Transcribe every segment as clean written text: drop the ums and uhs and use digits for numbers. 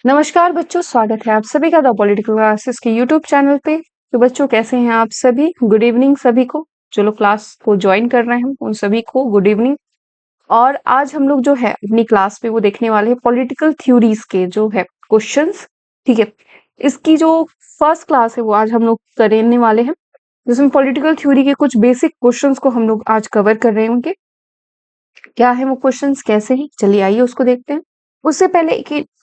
नमस्कार बच्चों, स्वागत है आप सभी का द पॉलिटिकल क्लासेस के यूट्यूब चैनल पे। तो बच्चों कैसे हैं आप सभी? गुड इवनिंग सभी को। जो लोग क्लास को ज्वाइन कर रहे हैं उन सभी को गुड इवनिंग। और आज हम लोग जो है अपनी क्लास में वो देखने वाले हैं पॉलिटिकल थ्योरीज के जो है क्वेश्चंस। ठीक है, इसकी जो फर्स्ट क्लास है वो आज हम लोग करने वाले हैं, जिसमें पॉलिटिकल थ्योरी के कुछ बेसिक क्वेश्चंस को हम लोग आज कवर कर रहे हैं। उनके क्या है वो क्वेश्चंस, कैसे हैं, चलिए आइए उसको देखते हैं। उससे पहले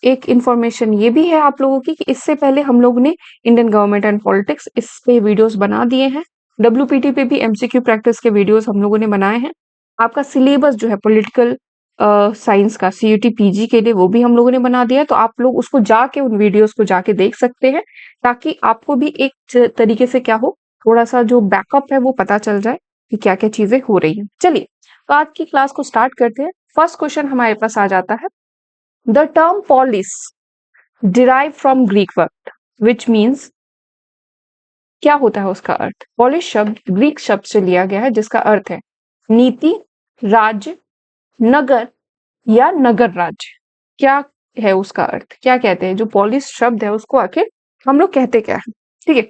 एक इंफॉर्मेशन ये भी है आप लोगों की कि इससे पहले हम लोग ने इंडियन गवर्नमेंट एंड पॉलिटिक्स इस पे वीडियोस बना दिए हैं। डब्ल्यूपीटी पे भी एमसीक्यू प्रैक्टिस के वीडियोस हम लोगों ने बनाए हैं। आपका सिलेबस जो है पॉलिटिकल साइंस का सीयूटी पीजी के लिए वो भी हम लोगों ने बना दिया है, तो आप लोग उसको जाके उन वीडियोस को जाके देख सकते हैं, ताकि आपको भी एक तरीके से क्या हो, थोड़ा सा जो बैकअप है वो पता चल जाए कि क्या क्या चीजें हो रही हैं। चलिए तो आज की क्लास को स्टार्ट करते हैं। फर्स्ट क्वेश्चन हमारे पास आ जाता है, the term polis derive from Greek word which means, क्या होता है उसका अर्थ? पॉलिश शब्द ग्रीक शब्द से लिया गया है जिसका अर्थ है नीति, राज्य, नगर या नगर राज्य। क्या है उसका अर्थ, क्या कहते हैं? जो पॉलिस शब्द है उसको आखिर हम लोग कहते क्या है? ठीक है,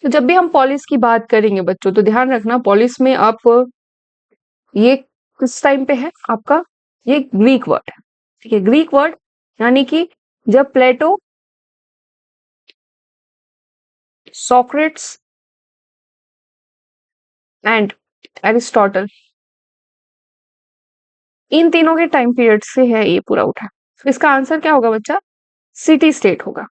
तो जब भी हम पॉलिस की बात करेंगे बच्चों तो ध्यान रखना, पॉलिस में आप ये किस टाइम पे है आपका, ये ग्रीक वर्ड है। ठीक है, ग्रीक वर्ड यानी कि जब प्लेटो, सॉक्रेट्स एंड एरिस्टोटल, इन तीनों के टाइम पीरियड से है ये पूरा उठा। तो इसका आंसर क्या होगा बच्चा? सिटी स्टेट होगा।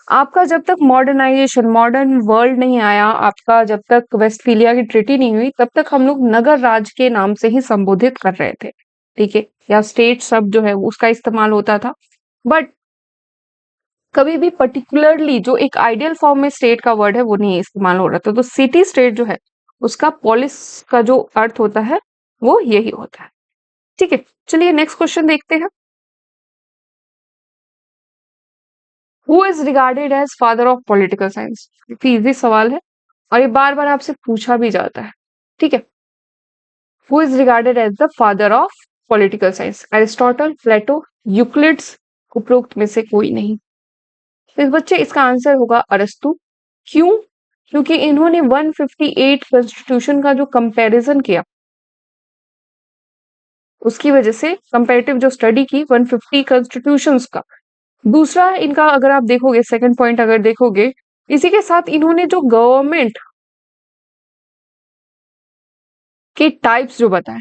आपका जब तक मॉडर्नाइजेशन, मॉडर्न वर्ल्ड नहीं आया, आपका जब तक वेस्टफीलिया की ट्रीटी नहीं हुई, तब तक हम लोग नगर राज के नाम से ही संबोधित कर रहे थे। ठीक है, या स्टेट शब्द जो है उसका इस्तेमाल होता था, बट कभी भी पर्टिकुलरली जो एक आइडियल फॉर्म में स्टेट का वर्ड है वो नहीं इस्तेमाल हो रहा था। तो सिटी स्टेट जो है उसका पॉलिस का जो अर्थ होता है वो यही होता है। ठीक है, चलिए नेक्स्ट क्वेश्चन देखते हैं। Who is regarded as father of political science? Easy सवाल है और ये बार बार आपसे पूछा भी जाता है। ठीक है, who is regarded as the father of political science? Aristotle, Plato, Euclids, उपरोक्त में से कोई नहीं। तो इस बच्चे इसका आंसर होगा अरस्तु। क्यों? क्योंकि इन्होंने 158 कॉन्स्टिट्यूशन का जो कंपैरिजन किया, उसकी वजह से कंपैरेटिव जो स्टडी की 150 कॉन्स्टिट्यूशंस का। दूसरा इनका अगर आप देखोगे, सेकंड पॉइंट अगर देखोगे, इसी के साथ इन्होंने जो गवर्नमेंट के टाइप्स जो बताए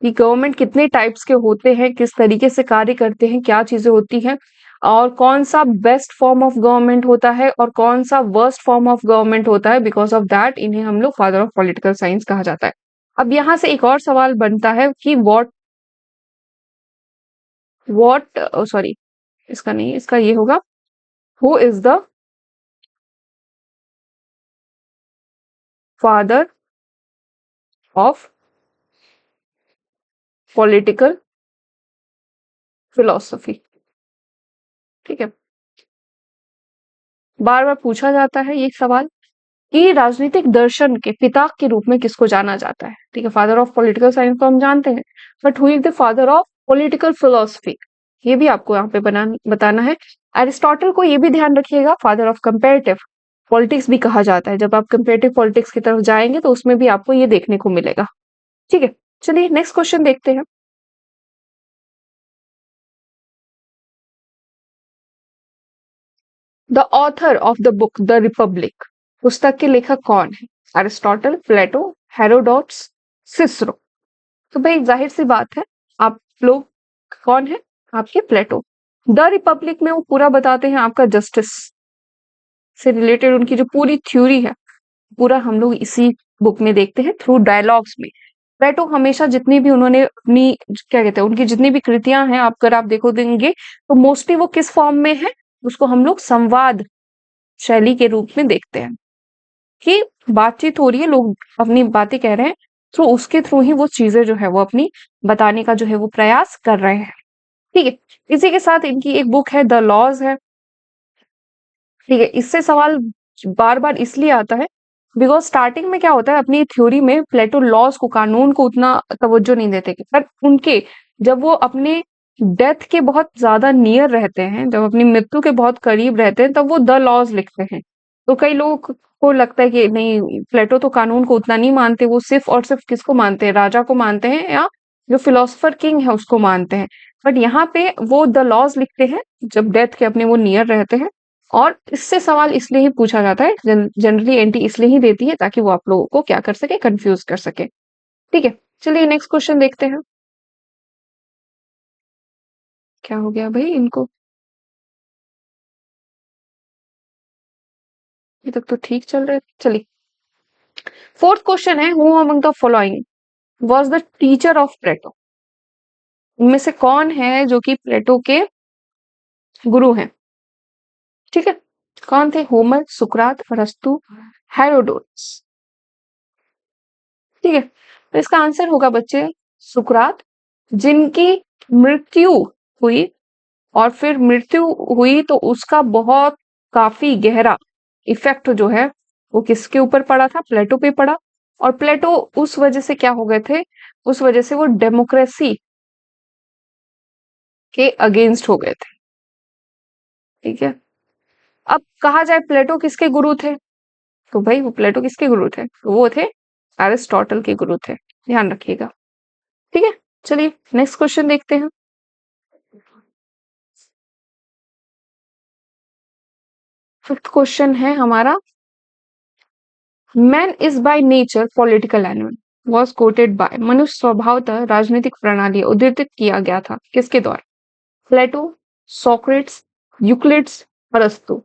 कि गवर्नमेंट कितने टाइप्स के होते हैं, किस तरीके से कार्य करते हैं, क्या चीजें होती हैं, और कौन सा बेस्ट फॉर्म ऑफ गवर्नमेंट होता है और कौन सा वर्स्ट फॉर्म ऑफ गवर्नमेंट होता है, बिकॉज ऑफ दैट इन्हें हम लोग फादर ऑफ पॉलिटिकल साइंस कहा जाता है। अब यहाँ से एक और सवाल बनता है कि व्हाट सॉरी, इसका नहीं, इसका ये होगा, who is the father of political philosophy? ठीक है, बार बार पूछा जाता है ये सवाल कि राजनीतिक दर्शन के पिता के रूप में किसको जाना जाता है। ठीक है, फादर ऑफ पॉलिटिकल साइंस तो हम जानते हैं, but who is the father of political philosophy, ये भी आपको यहाँ पे बताना है। एरिस्टोटल को ये भी ध्यान रखिएगा, फादर ऑफ कंपेरेटिव पॉलिटिक्स भी कहा जाता है। जब आप कंपेरेटिव पॉलिटिक्स की तरफ जाएंगे तो उसमें भी आपको ये देखने को मिलेगा। ठीक है, चलिए नेक्स्ट क्वेश्चन देखते हैं। The author of the book the Republic, पुस्तक के लेखक कौन है? एरिस्टोटल, प्लेटो, हेरोडोट्स, सिसरो। तो भाई जाहिर सी बात है, आप लोग कौन है? आपके प्लेटो। द रिपब्लिक में वो पूरा बताते हैं आपका जस्टिस से रिलेटेड उनकी जो पूरी थ्योरी है, पूरा हम लोग इसी बुक में देखते हैं थ्रू डायलॉग्स में। प्लेटो हमेशा जितनी भी उन्होंने अपनी क्या कहते हैं, उनकी जितनी भी कृतियां हैं, आप अगर आप देखो देंगे तो मोस्टली वो किस फॉर्म में है, उसको हम लोग संवाद शैली के रूप में देखते हैं कि बातचीत हो रही है, लोग अपनी बातें कह रहे हैं, तो उसके थ्रू ही वो चीजें जो है वो अपनी बताने का जो है वो प्रयास कर रहे हैं। ठीक है, इसी के साथ इनकी एक बुक है द लॉज है। ठीक है, इससे सवाल बार बार इसलिए आता है बिकॉज स्टार्टिंग में क्या होता है, अपनी थ्योरी में प्लेटो लॉज को, कानून को उतना तवज्जो नहीं देते, पर उनके जब वो अपने डेथ के बहुत ज्यादा नियर रहते हैं, जब अपनी मृत्यु के बहुत करीब रहते हैं, तब वो द लॉज लिखते हैं। तो कई लोगों को लगता है कि नहीं, प्लेटो तो कानून को उतना नहीं मानते, वो सिर्फ और सिर्फ किसको मानते हैं, राजा को मानते हैं या जो फिलोसफर किंग है उसको मानते हैं। बट यहाँ पे वो द लॉज लिखते हैं जब डेथ के अपने वो नियर रहते हैं। और इससे सवाल इसलिए ही पूछा जाता है, जनरली एनटी इसलिए ही देती है ताकि वो आप लोगों को क्या कर सके, कंफ्यूज कर सके। ठीक है, चलिए नेक्स्ट क्वेश्चन देखते हैं। क्या हो गया भाई इनको, ये तक तो ठीक चल रहा है। चलिए, फोर्थ क्वेश्चन है, who among the following was the teacher of Plato. इनमें से कौन है जो कि प्लेटो के गुरु हैं? ठीक है, कौन थे? होमर, सुकरात, अरस्तु, हेरोडोटस। ठीक है, तो इसका आंसर होगा बच्चे सुकरात, जिनकी मृत्यु हुई। और फिर मृत्यु हुई तो उसका बहुत काफी गहरा इफेक्ट जो है वो किसके ऊपर पड़ा था? प्लेटो पे पड़ा। और प्लेटो उस वजह से क्या हो गए थे? उस वजह से वो डेमोक्रेसी के अगेंस्ट हो गए थे। ठीक है, अब कहा जाए प्लेटो किसके गुरु थे, तो भाई वो प्लेटो किसके गुरु थे? तो वो थे एरिस्टोटल के गुरु थे, ध्यान रखिएगा। ठीक है, चलिए नेक्स्ट क्वेश्चन देखते हैं। फिफ्थ क्वेश्चन है हमारा, man is by nature political animal was quoted by. मनुष्य स्वभावतः राजनीतिक प्रणाली उद्धृत किया गया था किसके द्वारा? प्लेटो, सोक्रेट्स, यूक्लिड्स, अरस्तु।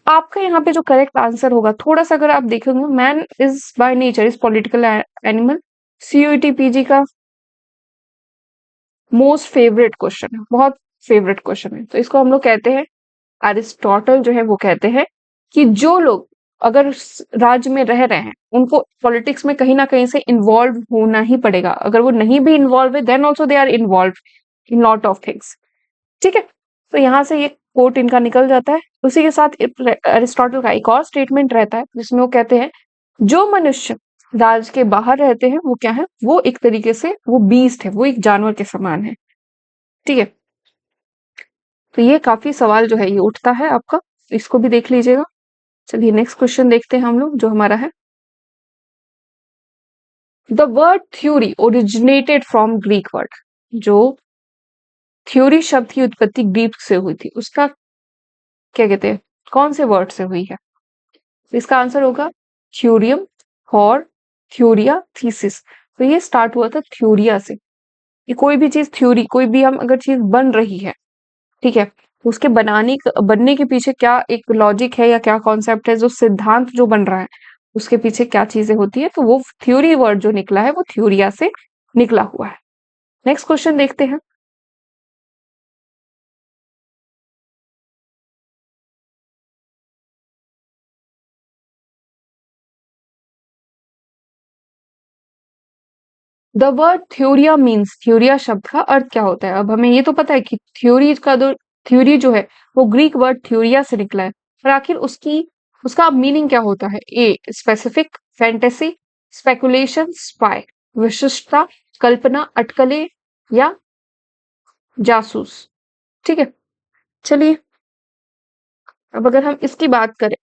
आपका यहाँ पे जो करेक्ट आंसर होगा, थोड़ा सा अगर आप देखेंगे, man is by nature is political animal, CUET PG का मोस्ट फेवरेट क्वेश्चन है, बहुत फेवरेट क्वेश्चन है। तो इसको हम लोग कहते हैं, अरिस्टोटल जो है वो कहते हैं कि जो लोग अगर राज्य में रह रहे हैं उनको पॉलिटिक्स में कहीं ना कहीं से इन्वॉल्व होना ही पड़ेगा। अगर वो नहीं भी इन्वॉल्व है then also they are involve in lot of things. ठीक है, तो यहाँ से ये कोट इनका निकल जाता है। उसी के साथ अरिस्टोटल का एक और स्टेटमेंट रहता है जिसमें वो कहते हैं, जो मनुष्य राज के बाहर रहते हैं वो क्या है? वो एक तरीके से वो बीस्ट है, वो एक जानवर के समान है। ठीक है, तो ये काफी सवाल जो है ये उठता है आपका, इसको भी देख लीजिएगा। चलिए नेक्स्ट क्वेश्चन देखते हैं हम लोग, जो हमारा है, the word theory originated from Greek word. जो थ्योरी शब्द की उत्पत्ति ग्रीक से हुई थी, उसका क्या कहते हैं, कौन से वर्ड से हुई है? तो इसका आंसर होगा थ्योरियम और थ्योरिया, थीसिस। तो ये स्टार्ट हुआ था थ्योरिया से। ये कोई भी चीज थ्योरी, कोई भी हम अगर चीज बन रही है, ठीक है, उसके बनने के पीछे क्या एक लॉजिक है या क्या कॉन्सेप्ट है, जो सिद्धांत जो बन रहा है उसके पीछे क्या चीजें होती है, तो वो थ्योरी वर्ड जो निकला है वो थ्योरिया से निकला हुआ है। नेक्स्ट क्वेश्चन देखते हैं। द वर्ड थ्योरिया मीन्स, थ्योरिया शब्द का अर्थ क्या होता है? अब हमें ये तो पता है कि थ्योरी का जो थ्योरी जो है वो ग्रीक वर्ड थ्योरिया से निकला है, पर आखिर उसकी उसका मीनिंग क्या होता है? A specific, fantasy, speculation, spy, विशिष्टता, कल्पना, अटकले या जासूस। ठीक है, चलिए अब अगर हम इसकी बात करें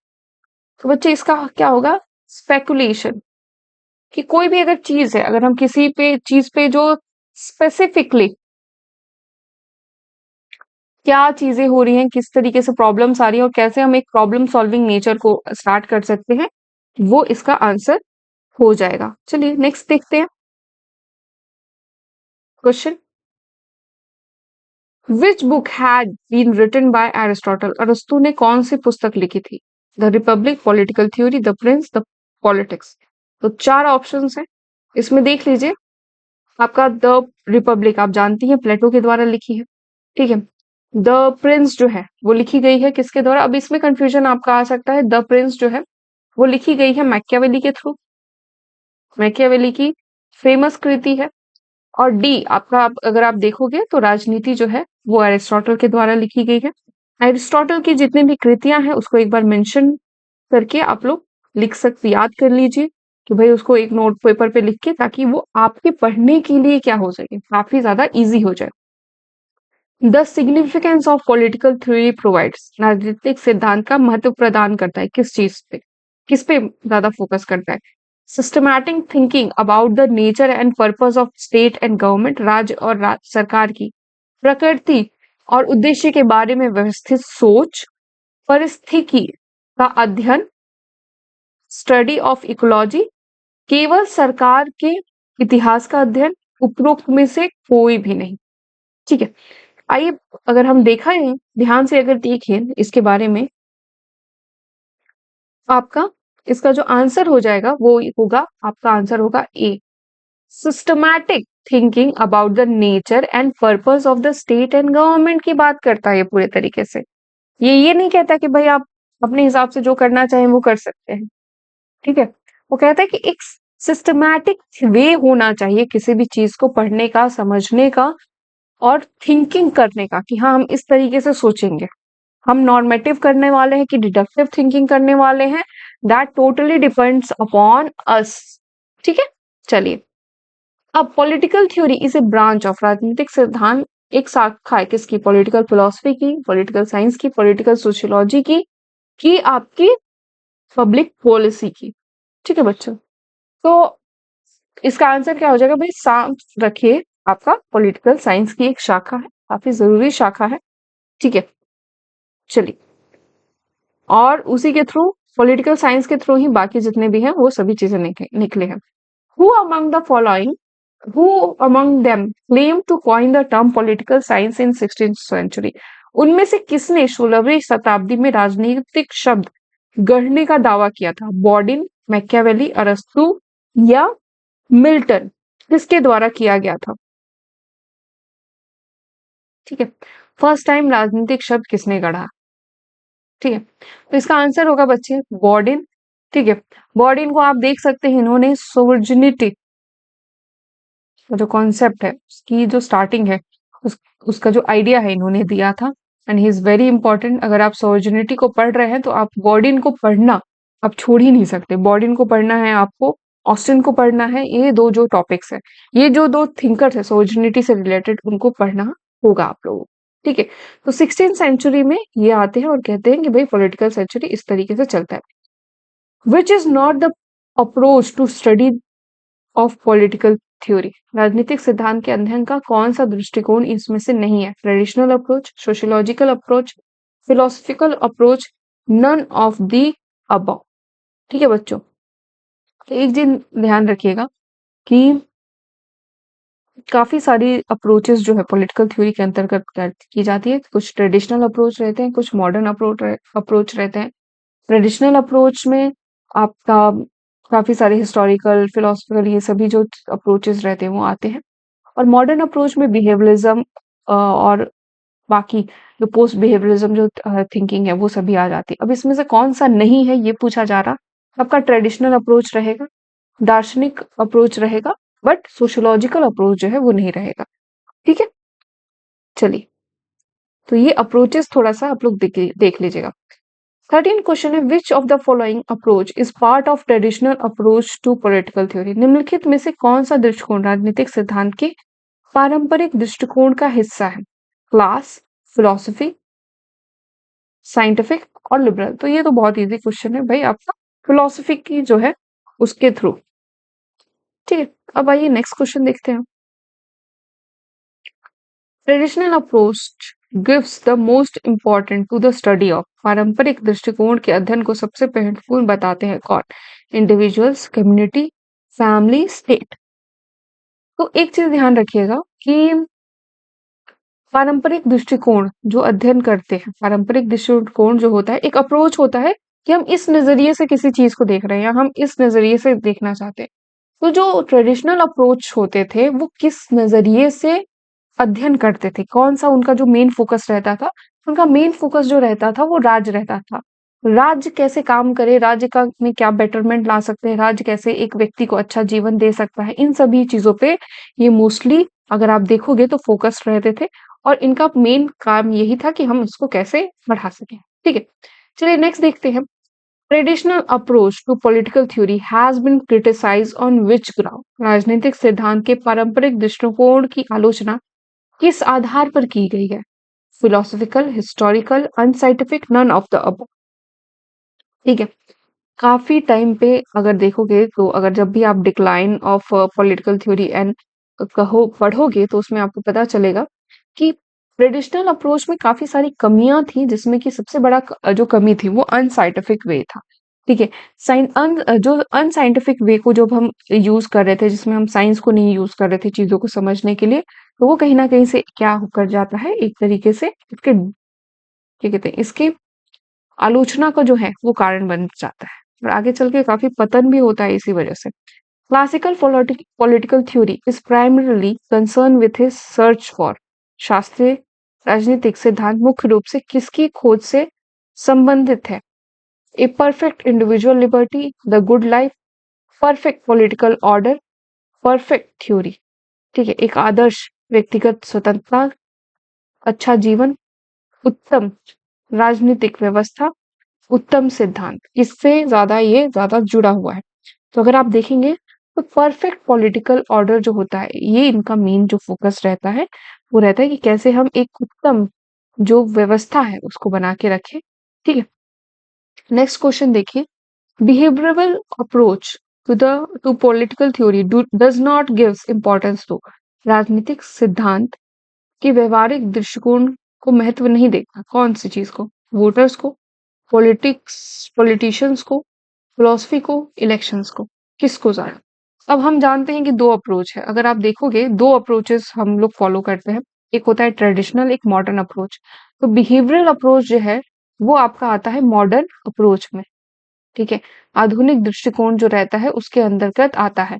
तो बच्चे इसका क्या होगा? स्पेकुलेशन, कि कोई भी अगर चीज है, अगर हम किसी पे चीज पे जो स्पेसिफिकली क्या चीजें हो रही हैं, किस तरीके से प्रॉब्लम्स आ रही है और कैसे हम एक प्रॉब्लम सॉल्विंग नेचर को स्टार्ट कर सकते हैं, वो इसका आंसर हो जाएगा। चलिए नेक्स्ट देखते हैं question, which book had been written by Aristotle. अरस्तु ने कौन सी पुस्तक लिखी थी? The Republic, political theory, the Prince, the Politics. तो चार ऑप्शंस हैं, इसमें देख लीजिए। आपका द रिपब्लिक आप जानती हैं प्लेटो के द्वारा लिखी है। ठीक है, द प्रिंस जो है वो लिखी गई है किसके द्वारा? अब इसमें कंफ्यूजन आपका आ सकता है, द प्रिंस जो है वो लिखी गई है मैकियावेली के थ्रू, मैकियावेली की फेमस कृति है। और डी आपका अगर आप देखोगे तो राजनीति जो है वो एरिस्टोटल के द्वारा लिखी गई है। एरिस्टोटल की जितनी भी कृतियां हैं उसको एक बार मेंशन करके आप लोग लिख सकते, याद कर लीजिए कि भाई उसको एक नोट पेपर पे लिख के, ताकि वो आपके पढ़ने के लिए क्या हो सके, काफी ज्यादा इजी हो जाए। The significance of political theory provides, राजनीतिक सिद्धांत का महत्व प्रदान करता है किस चीज पे, किस पे ज्यादा फोकस करता है? Systematic thinking about the nature and purpose of state and government, राज्य और सरकार की प्रकृति और उद्देश्य के बारे में व्यवस्थित सोच, परिस्थिति का अध्ययन, स्टडी ऑफ इकोलॉजी, केवल सरकार के इतिहास का अध्ययन, उपरोक्त में से कोई भी नहीं। ठीक है, आइए अगर हम देखा है ध्यान से अगर देखें इसके बारे में, आपका इसका जो आंसर हो जाएगा वो होगा, आपका आंसर होगा A, systematic thinking about the nature and purpose of the state and government की बात करता है ये पूरे तरीके से। ये नहीं कहता कि भाई आप अपने हिसाब से जो करना चाहें वो कर सकते हैं। ठीक है, वो कहता है कि एक सिस्टमैटिक वे होना चाहिए किसी भी चीज को पढ़ने का, समझने का और थिंकिंग करने का, कि हाँ हम इस तरीके से सोचेंगे, हम नॉर्मेटिव करने वाले हैं कि डिडक्टिव थिंकिंग करने वाले हैं, that totally depends upon us. ठीक है, चलिए अब political theory is a branch of, राजनीतिक सिद्धांत एक शाखा है किसकी? पॉलिटिकल फिलोसफी की, पॉलिटिकल साइंस की, पॉलिटिकल सोशियोलॉजी की आपकी पब्लिक पॉलिसी की। ठीक है बच्चों, तो इसका आंसर क्या हो जाएगा भाई? साफ रखिए, आपका पॉलिटिकल साइंस की एक शाखा है, काफी जरूरी शाखा है। ठीक है, चलिए, और उसी के थ्रू, पॉलिटिकल साइंस के थ्रू ही बाकी जितने भी हैं वो सभी चीजें निकले हैं। Who among the following, who among them claimed to coin the term political science in 16th century? उनमें से किसने 16वीं शताब्दी में राजनीतिक शब्द गढ़ने का दावा किया था? बॉडिन, मैकियावेली, अरस्तु या मिल्टन? किसके द्वारा किया गया था? ठीक है, फर्स्ट टाइम राजनीतिक शब्द किसने गढ़ा? ठीक है, तो इसका आंसर होगा बच्चे बॉडिन। ठीक है, बॉडिन को आप देख सकते हैं, इन्होंने सोवर्जिनिटी जो कॉन्सेप्ट है उसकी जो स्टार्टिंग है, उसका जो आइडिया है इन्होंने दिया था, and he is very important. अगर आप सोवर्जिनिटी को पढ़ रहे हैं तो आप बॉडिन को पढ़ना आप छोड़ ही नहीं सकते। बॉडिन को पढ़ना है आपको, ऑस्टिन को पढ़ना है, ये दो जो टॉपिक्स है, ये जो दो थिंकर्स है सोवर्जिनिटी से रिलेटेड, उनको पढ़ना होगा आप लोगों को। ठीक है, तो 16th सेंचुरी में ये आते हैं और कहते हैं कि भाई पॉलिटिकल सेंचुरी इस तरीके से चलता है। Which is not the approach to study of political theory, राजनीतिक सिद्धांत के अध्ययन का कौन सा दृष्टिकोण इसमें से नहीं है? Traditional approach, sociological approach, philosophical approach, none of the above. ठीक है बच्चों, तो एक चीज ध्यान रखिएगा कि काफी सारी अप्रोचेस जो है पॉलिटिकल थ्योरी के अंतर्गत की जाती है। कुछ ट्रेडिशनल अप्रोच रहते हैं, कुछ मॉडर्न अप्रोच रहते हैं। ट्रेडिशनल अप्रोच में आपका काफी सारे हिस्टोरिकल, फिलोसफिकल, ये सभी जो अप्रोचेस रहते हैं वो आते हैं। और मॉडर्न अप्रोच में बिहेवियरिज्म और बाकी जो पोस्ट बिहेवियरिज्म जो थिंकिंग है वो सभी आ जाती है। अब इसमें से कौन सा नहीं है ये पूछा जा रहा, आपका ट्रेडिशनल अप्रोच रहेगा, दार्शनिक अप्रोच रहेगा, बट सोशियोलॉजिकल अप्रोच जो है वो नहीं रहेगा। ठीक है, चलिए, तो ये अप्रोचेस थोड़ा सा आप लोग देख लीजिएगा। 13 क्वेश्चन है, which of the following approach is part of traditional approach to political theory? निम्नलिखित में से कौन सा दृष्टिकोण राजनीतिक सिद्धांत के पारंपरिक दृष्टिकोण का हिस्सा है? क्लास, फिलोसफी, साइंटिफिक और लिबरल? तो ये तो बहुत इजी क्वेश्चन है भाई, आपका फिलोसफी की जो है उसके थ्रू। ठीक है, अब आइए नेक्स्ट क्वेश्चन देखते हैं। Traditional approach gives the most important to the study of, पारंपरिक दृष्टिकोण के अध्ययन को सबसे महत्वपूर्ण बताते हैं कौन? Individuals, community, family, state? तो एक चीज ध्यान रखिएगा कि पारंपरिक दृष्टिकोण जो अध्ययन करते हैं, पारंपरिक दृष्टिकोण जो होता है एक अप्रोच होता है कि हम इस नजरिए से किसी चीज को देख रहे हैं या हम इस नजरिए से देखना चाहते हैं। तो जो ट्रेडिशनल अप्रोच होते थे वो किस नजरिए से अध्ययन करते थे, कौन सा उनका जो मेन फोकस रहता था? उनका मेन फोकस जो रहता था वो राज्य रहता था। राज्य कैसे काम करे, राज्य का में क्या बेटरमेंट ला सकते हैं, राज्य कैसे एक व्यक्ति को अच्छा जीवन दे सकता है, इन सभी चीजों पे ये मोस्टली अगर आप देखोगे तो फोकस रहते थे। और इनका मेन काम यही था कि हम इसको कैसे बढ़ा सकें। ठीक है, चलिए नेक्स्ट देखते हैं। Traditional approach to political theory has been criticised on which ground? राजनीतिक सिद्धांत के पारंपरिक दृष्टिकोण की आलोचना किस आधार पर की गई है? Philosophical, historical, unscientific, none of the above. ठीक है, काफी टाइम पे अगर देखोगे तो अगर जब भी आप decline of political theory and कहो पढ़ोगे तो उसमें आपको पता चलेगा कि ट्रेडिशनल अप्रोच में काफी सारी कमियां थी, जिसमें कि सबसे बड़ा जो कमी थी वो अनसाइंटिफिक वे था। ठीक है, जो अनसाइंटिफिक वे को जब हम यूज कर रहे थे, जिसमें हम साइंस को नहीं यूज कर रहे थे चीजों को समझने के लिए, तो वो कहीं ना कहीं से क्या कर जाता है, एक तरीके से इसके क्या कहते हैं, इसके आलोचना का जो है वो कारण बन जाता है और आगे चल के काफी पतन भी होता है इसी वजह से। Classical political theory is primarily concern with his search for. शास्त्रीय राजनीतिक सिद्धांत मुख्य रूप से किसकी खोज से संबंधित है? A perfect individual liberty, the good life, perfect political order, perfect theory. ठीक है, एक आदर्श व्यक्तिगत स्वतंत्रता, अच्छा जीवन, उत्तम राजनीतिक व्यवस्था, उत्तम सिद्धांत। इससे ज्यादा ये ज्यादा जुड़ा हुआ है। तो अगर आप देखेंगे तो परफेक्ट पॉलिटिकल ऑर्डर जो होता है, ये इनका मेन जो फोकस रहता है वो रहता है कि कैसे हम एक उत्तम जो व्यवस्था है उसको बना के रखें। ठीक है, नेक्स्ट क्वेश्चन देखिए। Behavioural approach to political theory does not gives importance to. राजनीतिक सिद्धांत के व्यवहारिक दृष्टिकोण को महत्व नहीं देता। कौन सी चीज को? वोटर्स को, पॉलिटिशियंस को, फिलोसफी को, इलेक्शंस को, किसको ज्यादा? अब हम जानते हैं कि दो अप्रोच है। अगर आप देखोगे दो अप्रोचेस हम लोग फॉलो करते हैं, एक होता है ट्रेडिशनल, एक मॉडर्न अप्रोच। तो बिहेवियरल अप्रोच जो है वो आपका आता है मॉडर्न अप्रोच में। ठीक है, आधुनिक दृष्टिकोण जो रहता है उसके अंतर्गत आता है।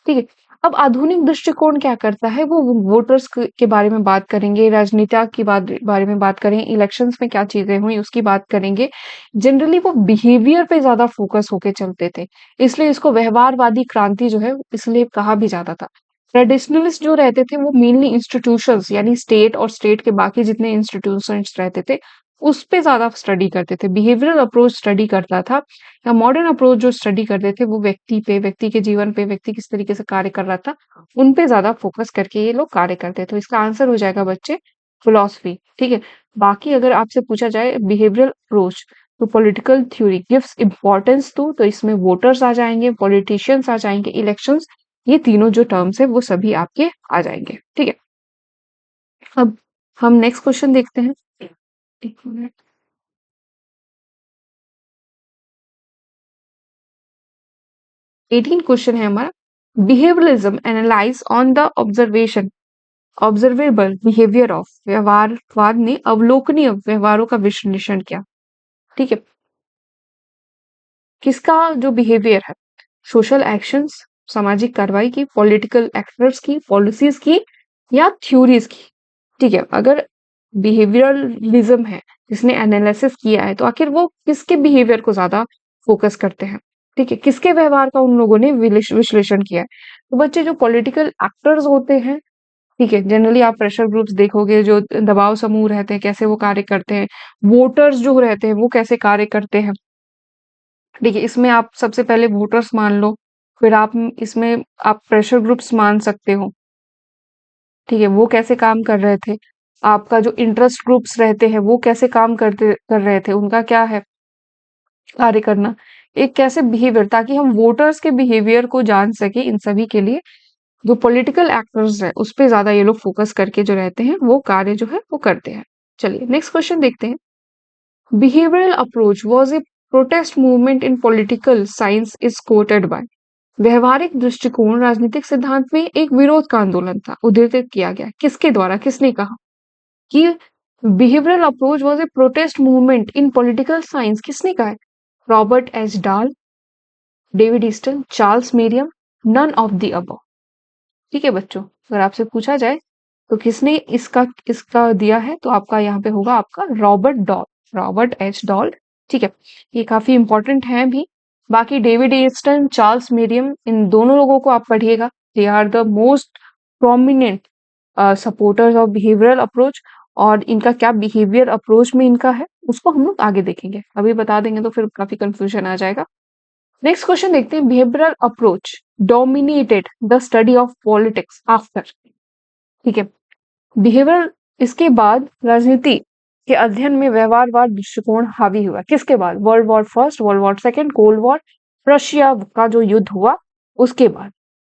ठीक है, अब आधुनिक दृष्टिकोण क्या करता है, वो वोटर्स के बारे में बात करेंगे, राजनीति की बारे में बात करेंगे, इलेक्शंस में क्या चीजें हुई उसकी बात करेंगे। जनरली वो बिहेवियर पे ज्यादा फोकस होके चलते थे, इसलिए इसको व्यवहारवादी क्रांति जो है इसलिए कहा भी जाता था। ट्रेडिशनलिस्ट जो रहते थे वो मेनली इंस्टीट्यूशंस यानी स्टेट और स्टेट के बाकी जितने इंस्टीट्यूशंस रहते थे उस पे ज्यादा स्टडी करते थे, बिहेवियरल अप्रोच स्टडी करता था। या मॉडर्न अप्रोच जो स्टडी करते थे वो व्यक्ति पे, व्यक्ति के जीवन पे, व्यक्ति किस तरीके से कार्य कर रहा था उन पे ज्यादा फोकस करके ये लोग कार्य करते थे। तो इसका आंसर हो जाएगा बच्चे फिलोसफी। ठीक है, बाकी अगर आपसे पूछा जाए बिहेवियरल अप्रोच तो political theory gives importance to, तो इसमें वोटर्स आ जाएंगे, पॉलिटिशियंस आ जाएंगे, इलेक्शंस, ये तीनों जो टर्म्स है वो सभी आपके आ जाएंगे। ठीक है, अब हम नेक्स्ट क्वेश्चन देखते हैं। एक मिनट। 18 क्वेश्चन है हमारा। Behaviouralism analyse on the observation observable behaviour of. व्यवहारवाद ने अवलोकनीय व्यवहारों का विश्लेषण किया। ठीक है, किसका जो बिहेवियर है, सोशल एक्शंस, सामाजिक कार्रवाई की, पॉलिटिकल एक्टर्स की, पॉलिसीज की, या थ्योरीज की। ठीक है, अगर बिहेवियरलिज्म है जिसने एनालिसिस किया है तो आखिर वो किसके बिहेवियर को ज्यादा फोकस करते हैं? ठीक है, किसके व्यवहार का उन लोगों ने विश्लेषण किया है? तो बच्चे जो पॉलिटिकल एक्टर्स होते हैं, ठीक है, जनरली आप प्रेशर ग्रुप्स देखोगे, जो दबाव समूह रहते हैं कैसे वो कार्य करते हैं, वोटर्स जो रहते हैं वो कैसे कार्य करते हैं। ठीक है, इसमें आप सबसे पहले वोटर्स मान लो, फिर आप इसमें आप प्रेशर ग्रुप्स मान सकते हो। ठीक है, वो कैसे काम कर रहे थे, आपका जो इंटरेस्ट ग्रुप्स रहते हैं वो कैसे काम कर रहे थे, उनका क्या है कार्य करना, एक कैसे बिहेवियर, ताकि हम वोटर्स के बिहेवियर को जान सके। इन सभी के लिए जो पॉलिटिकल एक्टर्स है उस पे ज्यादा ये लोग फोकस करके जो रहते हैं वो कार्य जो है वो करते हैं। चलिए नेक्स्ट क्वेश्चन देखते हैं। Behavioural approach was a protest movement in political science is quoted by. व्यवहारिक दृष्टिकोण राजनीतिक सिद्धांत में एक विरोध का आंदोलन था, उद्धृत किया गया किसके द्वारा, किसने कहा कि behavioural approach was a protest movement in political science? किसने कहा है? Robert H Dahl, David Easton, Charles Merriam, none of the above. ठीक है बच्चों, अगर आपसे पूछा जाए तो किसने इसका इसका दिया है तो आपका यहाँ पे होगा आपका Robert Dahl, Robert H Dahl. ठीक है, ये काफी इंपॉर्टेंट है भी। बाकी डेविड ईस्टन, चार्ल्स मेरियम, इन दोनों लोगों को आप पढ़िएगा, they are the most prominent supporters of behavioural approach. और इनका क्या बिहेवियर अप्रोच में इनका है उसको हम लोग आगे देखेंगे, अभी बता देंगे तो फिर काफी कंफ्यूजन आ जाएगा। नेक्स्ट क्वेश्चन देखते हैं। Behavioural approach dominated the study of politics after. ठीक है, बिहेवियर इसके बाद राजनीति के अध्ययन में व्यवहारवाद दृष्टिकोण हावी हुआ? किसके बाद? World war first, world war second, cold war, Russia का जो युद्ध हुआ उसके बाद।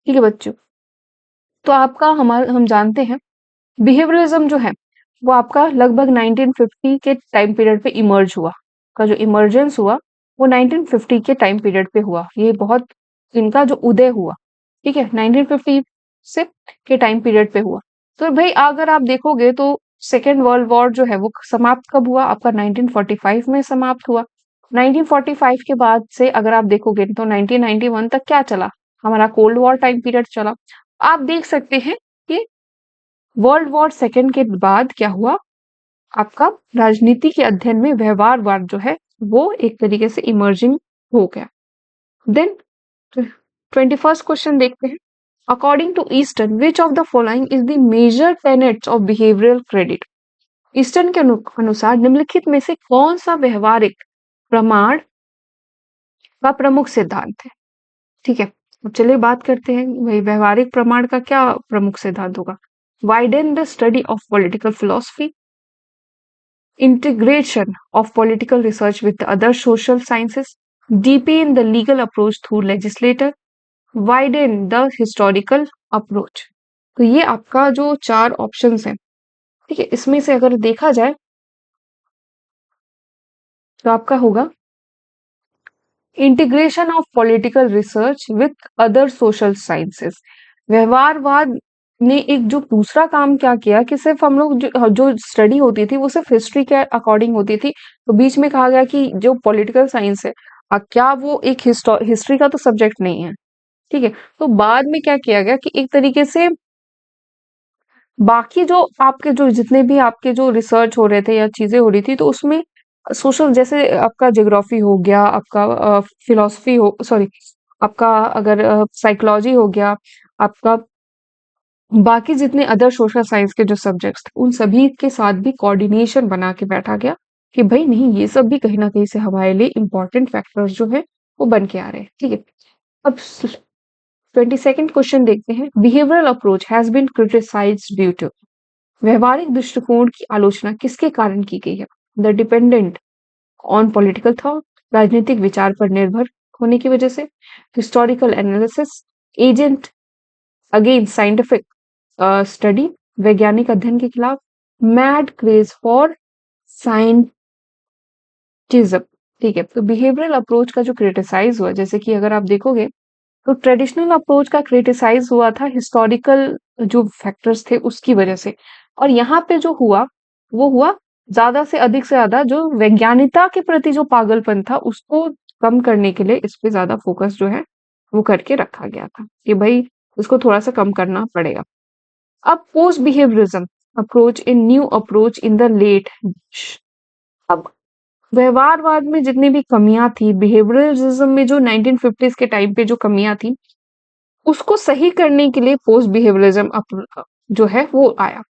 ठीक है बच्चों, तो आपका हम जानते हैं बिहेवियरिज्म जो है वो आपका लगभग 1950 के टाइम पीरियड पे इमर्ज हुआ। का जो इमर्जेंस हुआ वो 1950 के टाइम पीरियड पे हुआ। ये बहुत इनका जो उदय हुआ, ठीक है, 1950 से के टाइम पीरियड पे हुआ। तो भाई अगर आप देखोगे तो सेकेंड वर्ल्ड वॉर जो है वो समाप्त कब हुआ? आपका 1945 में समाप्त हुआ। 1945 के बाद से अगर आप देखोगे तो 1991 तक क्या चला? हमारा कोल्ड वॉर टाइम पीरियड चला। आप देख सकते हैं कि वर्ल्ड वॉर सेकेंड के बाद क्या हुआ? आपका राजनीति के अध्ययन में व्यवहारवाद जो है वो एक तरीके से इमर्जिंग हो गया। देन 21st क्वेश्चन देखते हैं। According to Easton, which of the following is the major tenets of behavioural credit? Easton के अनुसार निम्नलिखित में से कौन सा व्यवहारिक प्रमाण का प्रमुख सिद्धांत है? ठीक है, अब चलिए बात करते हैं भाई व्यवहारिक प्रमाण का क्या प्रमुख सिद्धांत होगा। Widen the study of political philosophy, integration of political research with the other social sciences, deepen the legal approach through legislator, widen the historical approach। तो ये आपका जो चार ऑप्शंस हैं, ठीक है, इसमें से अगर देखा जाए तो आपका होगा integration of political research with other social sciences. व्यवहारवाद ने एक जो दूसरा काम क्या किया कि सिर्फ हम लोग जो स्टडी होती थी वो सिर्फ हिस्ट्री के अकॉर्डिंग होती थी। तो बीच में कहा गया कि जो पॉलिटिकल साइंस है क्या वो एक हिस्ट्री का तो सब्जेक्ट नहीं है, ठीक है। तो बाद में क्या किया गया कि एक तरीके से बाकी जो आपके जो जितने भी आपके जो रिसर्च हो रहे थे या चीजें हो रही थी तो उसमें सोशल जैसे आपका ज्योग्राफी हो गया, आपका फिलोसफी हो, सॉरी, आपका अगर साइकोलॉजी हो गया, आपका बाकी जितने अदर सोशल साइंस के जो सब्जेक्ट्स थे उन सभी के साथ भी कोऑर्डिनेशन बना के बैठा गया कि भाई नहीं ये सब भी कहीं ना कहीं से हमारे लिए इंपॉर्टेंट फैक्टर्स जो है वो बन के आ रहे हैं, ठीक है। अब 22nd क्वेश्चन देखते हैं। Behavioural approach has been criticised due to, व्यवहारिक दृष्टिकोण की आलोचना किसके कारण की गई है? The dependent on political thought, राजनीतिक विचार पर निर्भर होने की वजह से, historical analysis, agent against scientific study, वैज्ञानिक अध्ययन के खिलाफ, मैड क्रेज फॉर साइंटिज्म। ठीक है, तो बिहेवियरल अप्रोच का जो क्रिटिसाइज हुआ, जैसे कि अगर आप देखोगे तो ट्रेडिशनल अप्रोच का क्रिटिसाइज हुआ था हिस्टोरिकल जो फैक्टर्स थे उसकी वजह से, और यहाँ पे जो हुआ वो हुआ ज्यादा से अधिक से ज्यादा जो वैज्ञानिकता के प्रति जो पागलपन था उसको कम करने के लिए इस पे ज्यादा फोकस जो है वो करके रखा गया था कि भाई इसको थोड़ा सा कम करना पड़ेगा। अब post behaviourism approach in new approach in the late, अब व्यवहारवाद में जितनी भी कमियां थी, बिहेवियरिज्म में जो 1950s के टाइम पे जो कमियां थी उसको सही करने के लिए पोस्ट बिहेवियरिज्म जो है वो आया,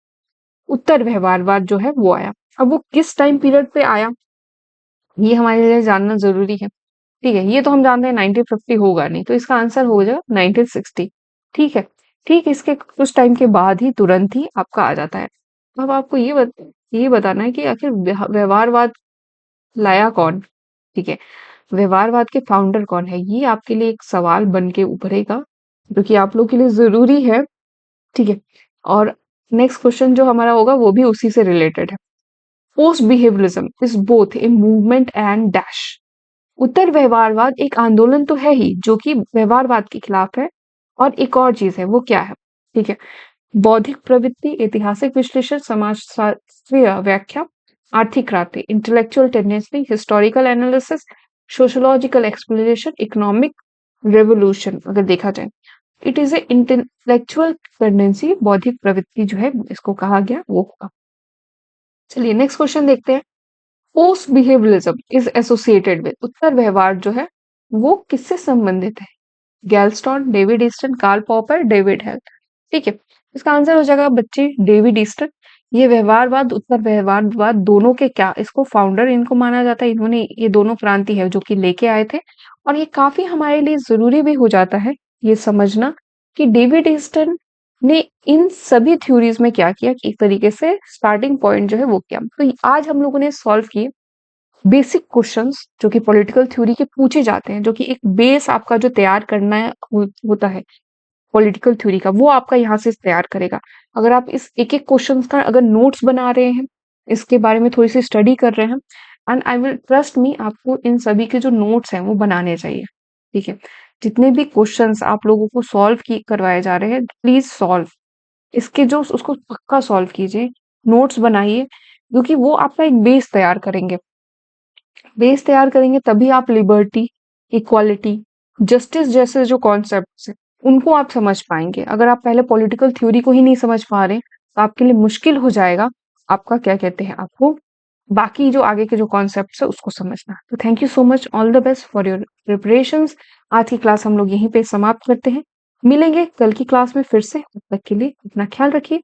उत्तर व्यवहारवाद जो है वो आया। अब वो किस टाइम पीरियड पे आया ये हमारे लिए जानना जरूरी है, ठीक है। ये तो हम जानते हैं 1950 होगा नहीं, तो इसका आंसर हो जाएगा 1960, ठीक है। ठीक इसके कुछ टाइम के बाद ही तुरंत ही आपका आ जाता है। अब आपको ये बताना है कि आखिर व्यवहारवाद लाया कौन, ठीक है, व्यवहारवाद के फाउंडर कौन है, ये आपके लिए एक सवाल बन के उभरेगा जो कि आप लोग के लिए जरूरी है, ठीक है। और नेक्स्ट क्वेश्चन जो हमारा होगा वो भी उसी से रिलेटेड है। Post behaviourism is both a movement and dash, उत्तर व्यवहारवाद एक आंदोलन तो है ही जो कि व्यवहारवाद के खिलाफ है, और एक और चीज है वो क्या है, ठीक है, बौद्धिक प्रवृत्ति, ऐतिहासिक विश्लेषण, समाजशास्त्रीय व्याख्या, आर्थिक क्रांति, intellectual tendency, historical analysis, sociological explanation, economic revolution. अगर देखा जाए it is a intellectual tendency, बौद्धिक प्रवृत्ति जो है इसको कहा गया वो होगा। चलिए नेक्स्ट क्वेश्चन देखते हैं। Post behaviourism is associated with, उत्तर व्यवहार जो है वो किससे संबंधित है? Galston, David Easton, Karl Popper, David Hale, ठीक है। इसका आंसर हो जाएगा बच्चे डेविड ईस्टन। ये व्यवहारवाद उत्तर व्यवहारवाद दोनों के क्या इसको फाउंडर इनको माना जाता है, इन्होंने ये दोनों क्रांति है जो कि लेके आए थे। और ये काफी हमारे लिए जरूरी भी हो जाता है ये समझना कि डेविड ईस्टन ने इन सभी थ्योरीज में क्या किया कि एक तरीके से स्टार्टिंग पॉइंट जो है वो किया। तो आज हम लोगों ने सॉल्व किए बेसिक क्वेश्चंस जो कि पॉलिटिकल थ्योरी के पूछे जाते हैं, जो कि एक बेस आपका जो तैयार करना है होता है पॉलिटिकल थ्योरी का, वो आपका यहाँ से तैयार करेगा। अगर आप इस एक एक क्वेश्चन का अगर नोट्स बना रहे हैं, इसके बारे में थोड़ी सी स्टडी कर रहे हैं, and I will trust me, आपको इन सभी के जो नोट्स हैं वो बनाने चाहिए। ठीक है, जितने भी क्वेश्चंस आप लोगों को सॉल्व की करवाए जा रहे हैं, प्लीज सॉल्व इसके जो उसको पक्का सॉल्व कीजिए, नोट्स बनाइए, क्योंकि वो आपका एक बेस तैयार करेंगे। बेस तैयार करेंगे तभी आप लिबर्टी, इक्वालिटी, जस्टिस जैसे जो कॉन्सेप्ट्स हैं उनको आप समझ पाएंगे। अगर आप पहले पॉलिटिकल थ्योरी को ही नहीं समझ पा रहे तो आपके लिए मुश्किल हो जाएगा आपका क्या कहते हैं आपको बाकी जो आगे के जो कॉन्सेप्ट्स है उसको समझना। तो thank you so much, all the best for your preparations. आज की क्लास हम लोग यहीं पे समाप्त करते हैं, मिलेंगे कल की क्लास में फिर से। तब तक के लिए अपना ख्याल रखिए।